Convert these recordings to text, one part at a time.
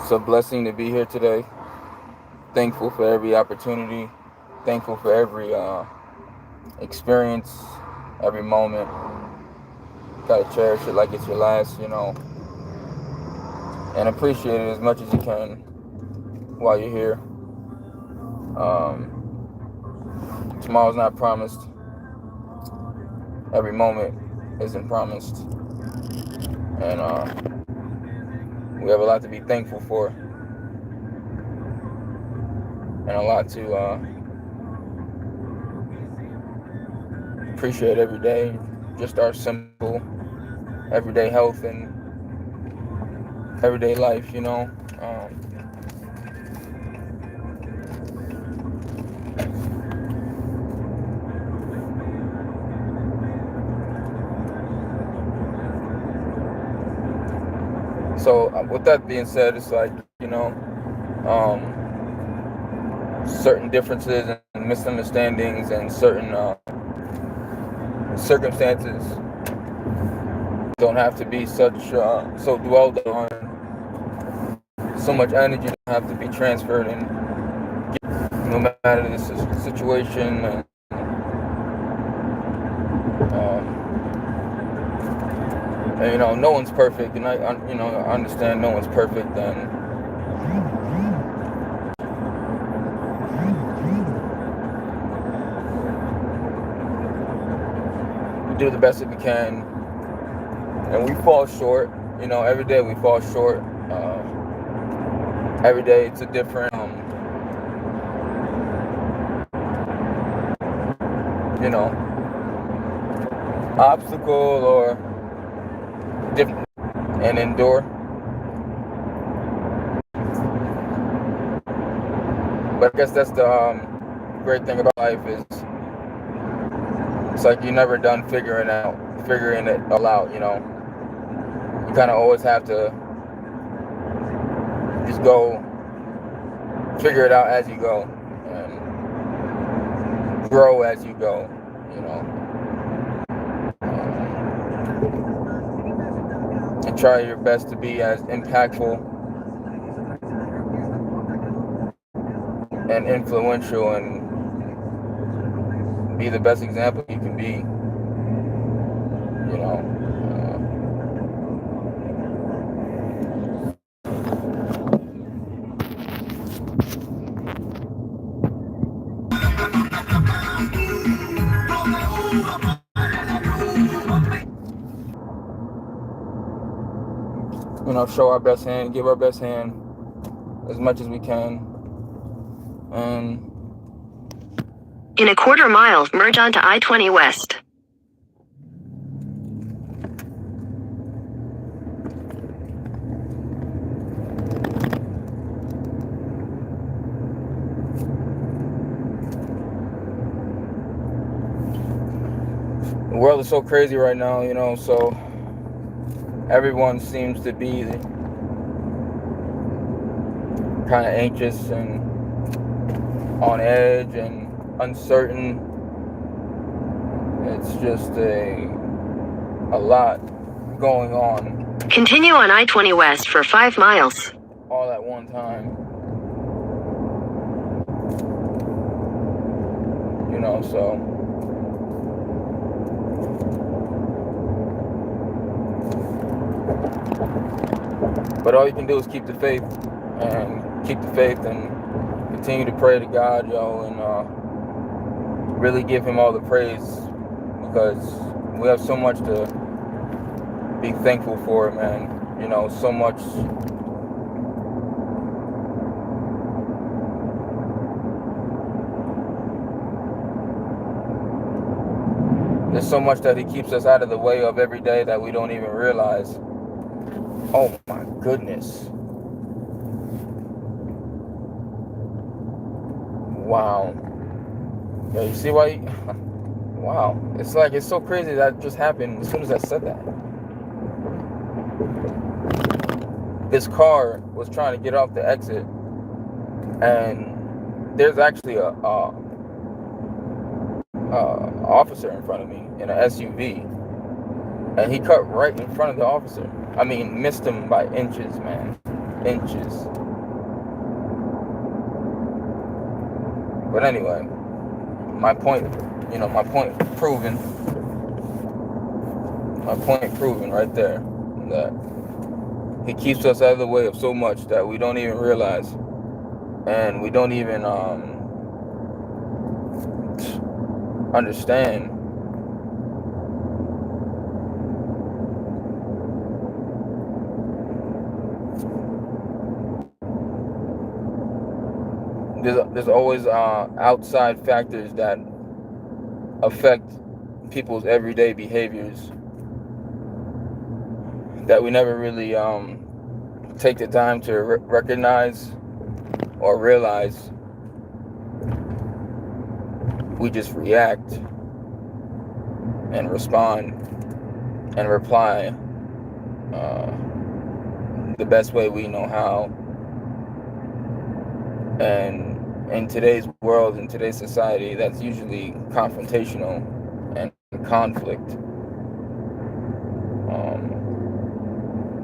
It's a blessing to be here today. Thankful for every opportunity. Thankful for every experience, every moment. Gotta cherish it like it's your last, and appreciate it as much as you can while you're here. Tomorrow's not promised. Every moment isn't promised. And we have a lot to be thankful for. And a lot to appreciate every day. Just our simple everyday health and everyday life. So with that being said, it's certain differences and misunderstandings and certain circumstances don't have to be so dwelled on. So much energy don't have to be transferred in, no matter the situation. And no one's perfect, and I understand no one's perfect, and we do the best that we can, and we fall short. Every day we fall short. Every day it's a different, obstacle or different, and endure. But I guess that's the great thing about life is it's like you're never done figuring it all out. You kind of always have to just go figure it out as you go and grow as you go. And try your best to be as impactful and influential and be the best example you can be. Show our best hand, give our best hand as much as we can. And in a quarter mile, merge onto I-20 West. the world is so crazy right now, so everyone seems to be kind of anxious and on edge and uncertain. It's just a lot going on. Continue on I-20 West for 5 miles. All at one time. So but all you can do is keep the faith and continue to pray to God, and really give him all the praise, because we have so much to be thankful for, man. So much. There's so much that he keeps us out of the way of every day that we don't even realize. Oh my goodness. Wow. Yeah, you see why? Wow. It's so crazy that just happened as soon as I said that. This car was trying to get off the exit, and there's actually a officer in front of me in an SUV, and he cut right in front of the officer. I mean, missed him by inches, man. inches. But anyway, my point proven. My point proven right there, that he keeps us out of the way of so much that we don't even realize, and we don't even understand. There's always outside factors that affect people's everyday behaviors that we never really take the time to recognize or realize. We just react and respond and reply the best way we know how. And in today's world, in today's society, that's usually confrontational and conflict,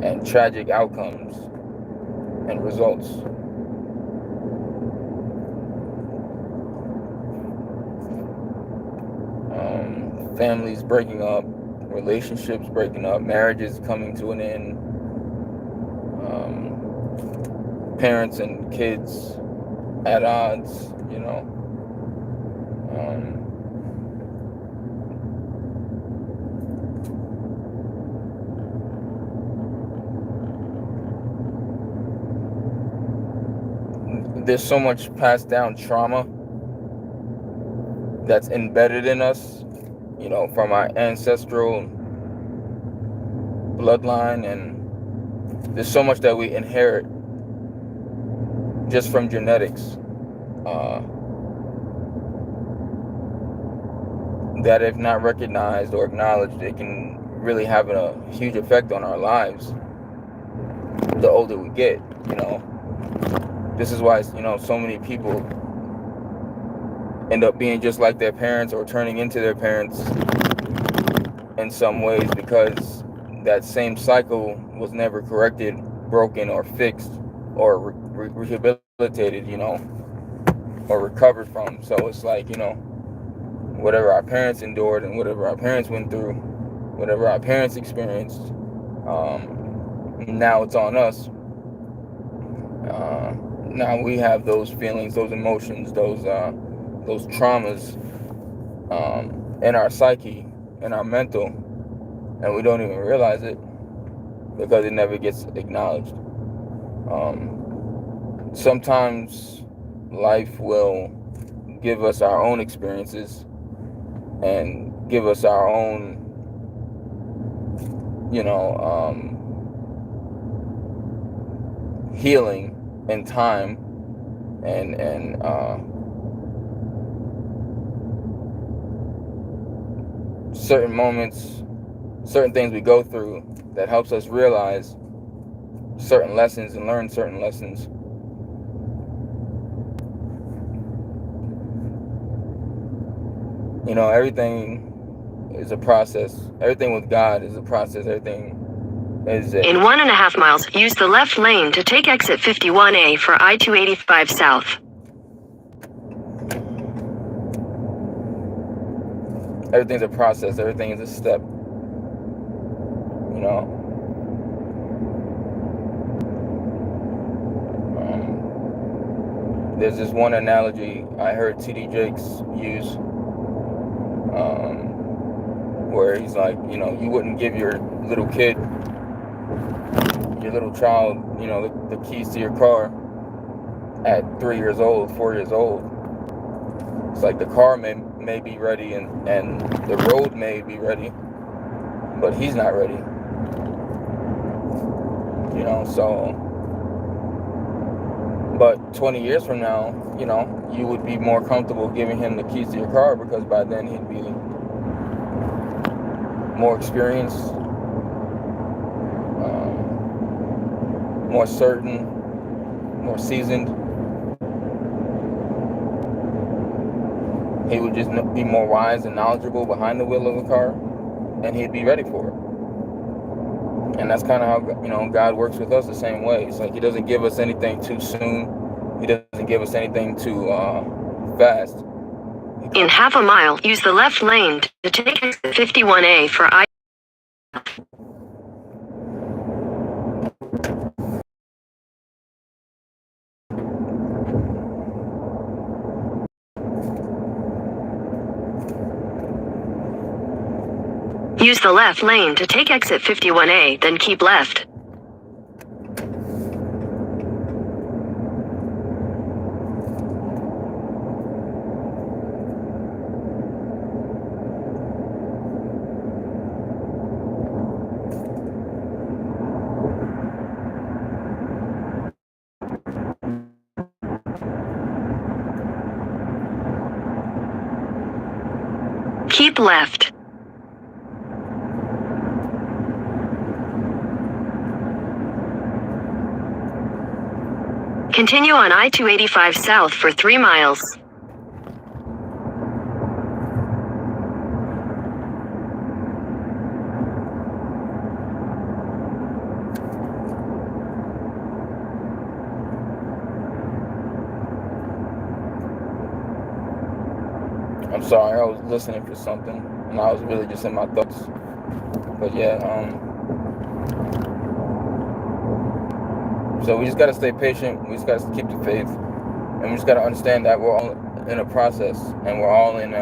and tragic outcomes and results. Families breaking up, relationships breaking up, marriages coming to an end, parents and kids at odds, There's so much passed down trauma that's embedded in us, from our ancestral bloodline, and there's so much that we inherit just from genetics, that if not recognized or acknowledged, it can really have a huge effect on our lives the older we get. This is why, so many people end up being just like their parents or turning into their parents in some ways, because that same cycle was never corrected, broken, or fixed, or rehabilitated, or recovered from. So it's like, whatever our parents endured and whatever our parents went through, whatever our parents experienced, now it's on us. Now we have those feelings, those emotions, those traumas in our psyche, in our mental, and we don't even realize it because it never gets acknowledged. Sometimes life will give us our own experiences and give us our own, healing in time, and certain moments, certain things we go through that helps us realize certain lessons and learn certain lessons. Everything is a process. Everything with God is a process. Everything is In 1.5 miles, use the left lane to take exit 51A for I-285 South. Everything's a process. Everything is a step. There's this one analogy I heard T.D. Jakes use, where he's like, you wouldn't give your little kid, your little child, the keys to your car at 3 years old, 4 years old. It's like the car may be ready and the road may be ready, but he's not ready. But 20 years from now, you would be more comfortable giving him the keys to your car, because by then he'd be more experienced, more certain, more seasoned. He would just be more wise and knowledgeable behind the wheel of the car, and he'd be ready for it. And that's kind of how, you know, God works with us the same way. It's like he doesn't give us anything too soon. He doesn't give us anything too fast. In half a mile, use the left lane to take exit 51A for I. Use the left lane to take exit 51A, then keep left. Keep left. Continue on I-285 south for 3 miles. I'm sorry, I was listening for something, and I was really just in my thoughts. But yeah, so we just gotta stay patient. We just gotta keep the faith, and we just gotta understand that we're all in a process, and we're all in.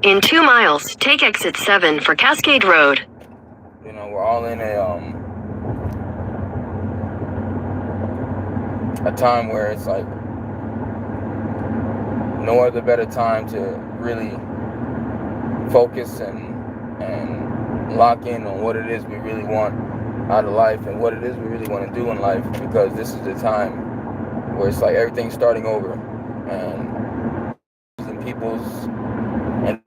In 2 miles, take exit 7 for Cascade Road. You know, we're all in a time where it's like no other better time to really focus and lock in on what it is we really want out of life and what it is we really want to do in life, because this is the time where it's like everything's starting over, and people's and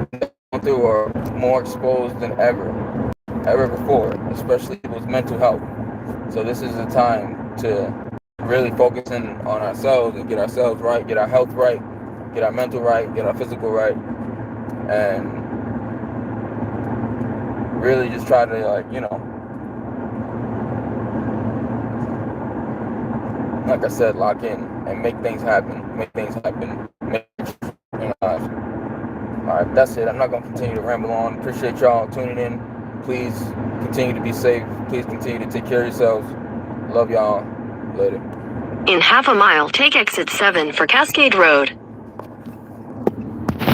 through are more exposed than ever before, especially people's mental health. So this is the time to really focus in on ourselves and get ourselves right, get our health right, get our mental right, get our physical right, and really just try to, like, you know, like I said, lock in and make things happen. Alright, that's it. I'm not going to continue to ramble on. Appreciate y'all tuning in. Please continue to be safe. Please continue to take care of yourselves. Love y'all. Later. In half a mile, take exit 7 for Cascade Road.